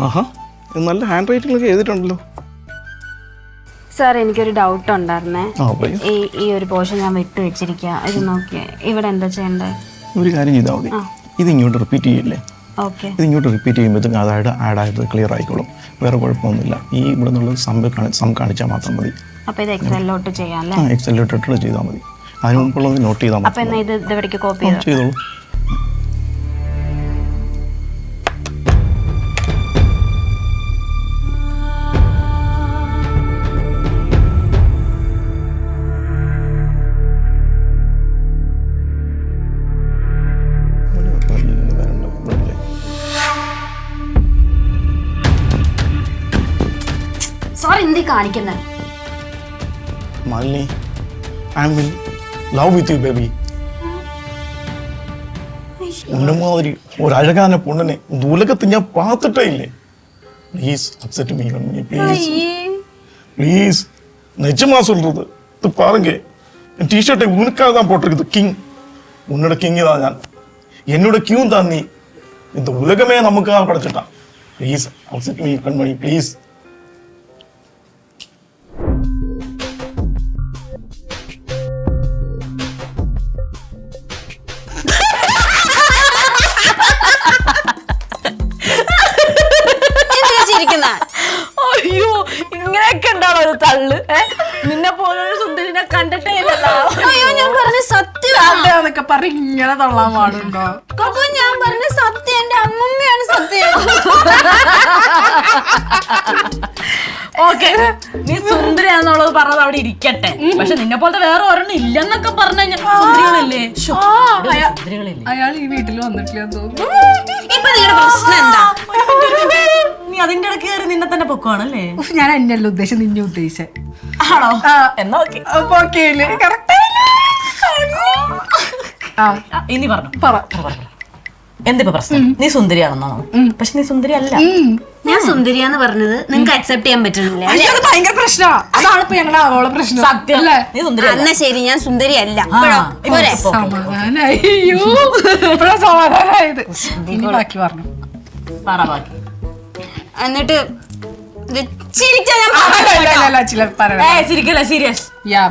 ആഹാ, നല്ല hand writing എഴുതിയിട്ടുണ്ടല്ലോ. Sir എനിക്കൊരു doubt ഉണ്ടായിരുന്നേ. പറയൂ. ഈ ഒരു പോർഷൻ ഞാൻ വിട്ടു വെച്ചിരിക്കുക. ഇത് നോക്കിയേ, ഇവിടെ എന്താ ചെയ്യണ്ടേ? ഒരു കാര്യം ചെയ്താൽ മതി. ഇത് ഇങ്ങോട്ട് റിപ്പീറ്റ് ചെയ്യില്ലേ? ഓക്കെ. ഇത് ഇങ്ങോട്ട് റിപ്പീറ്റ് ചെയ്യുമ്പോഴത്തേക്കും അതായത് ആഡായത് ക്ലിയർ ആയിക്കോളും. വേറെ കുഴപ്പമൊന്നുമില്ല. ഈ ഇവിടെ നിന്നുള്ള സം കാണിച്ചാൽ മാത്രം മതി. അപ്പോൾ ഇത് എക്സലിലോട്ട് ചെയ്യാം അല്ലേ? എക്സലിലോട്ട് ചെയ്താൽ മതി. അതിന് മുമ്പുള്ളത് നോട്ട് ചെയ്താൽ മതി. അപ്പോൾ എന്നാൽ ഇത് ഇവിടേക്ക് കോപ്പി ചെയ്തോളൂ. സാർ എന്തി കാണിക്കുന്നത്? Malini, I am in love with you baby. ഉന്നമാതിരി ഒരു അഴകാന പൊണ്ണനെ ദൂലകത്ത് ഞാൻ പാത്തിട്ടേ ഇല്ലേ. പ്ലീസ് അക്സെപ്റ്റ് മീ കൺമണി, പ്ലീസ് ப்ளீஸ். நிஜமா சொல்றது இது பாருங்க, என் டிஷர்ட்டை உனக்காக தான் போட்டிருக்குது. கிங், உன்னோட கிங் தான் நான், என்னோட கியூ தான் நீ. இந்த உலகமே நமக்காக படைச்சிட்டான். Please accept me Kanmani, please. അയ്യോ, ഇങ്ങനെയൊക്കെ ഉണ്ടാവും ഒരു തള്ളു. നിന്നെ പോലൊരു സുന്ദരിനെ കണ്ടിട്ടേ ഇല്ലല്ലോ. അയ്യോ, ഞാൻ പറഞ്ഞ സത്യമാന്നൊക്കെ പറഞ്ഞ് ഇങ്ങനെ തള്ളാൻ പാടുണ്ടോ? ഞാൻ പറഞ്ഞ സത്യം, എന്റെ അമ്മമ്മയാണ് സത്യം. ഓക്കെ, നീ സുന്ദരിയാന്നുള്ളത് പറഞ്ഞത് അവിടെ ഇരിക്കട്ടെ. പക്ഷെ നിന്നെ പോലത്തെ വേറെ ഒരെണ്ണം ഇല്ലെന്നൊക്കെ പറഞ്ഞു കഴിഞ്ഞാൽ സുന്ദരികളില്ലേ? അയാൾ ഈ വീട്ടിൽ വന്നിട്ടില്ലെന്ന് തോന്നുന്നു. ഇപ്പൊ നിങ്ങളുടെ പ്രശ്നം എന്താ? നീ അതിന്റെ ഇടയ്ക്ക് കയറി നിന്നെ തന്നെ പൊക്കുവാണല്ലേ? ഞാൻ എന്നല്ല ഉദ്ദേശം, നിന്നെ ഉദ്ദേശിച്ചേ. ആണോ? എന്നാ ഓക്കെ. ഇനി പറഞ്ഞു എന്തിപ്പോ പ്രശ്നം? നീ സുന്ദരിയാണെന്നാണോ? പക്ഷെ നീ സുന്ദരി അല്ല. ഞാൻ സുന്ദരിയാന്ന് പറഞ്ഞത് നിങ്ങൾക്ക് അക്സെപ്റ്റ് ചെയ്യാൻ പറ്റുന്നില്ല. അത് ഭയങ്കര പ്രശ്നമാണ്. അതാണ് ഇപ്പൊ ഞങ്ങളുടെ ആഗോള പ്രശ്നം. സത്യം അല്ലേ? നീ സുന്ദരി എന്നാ ശരി, ഞാൻ സുന്ദരി അല്ല. സമാധാനായി. അയ്യോ, ഇപ്പഴാ സമാധാനായത്. ഇനി ബാക്കി പറഞ്ഞു. എന്നിട്ട് ചിരിച്ചാ ഞാൻ ചില പറയാം. ചിരിക്കല്ല, സീരിയസ്. യാ,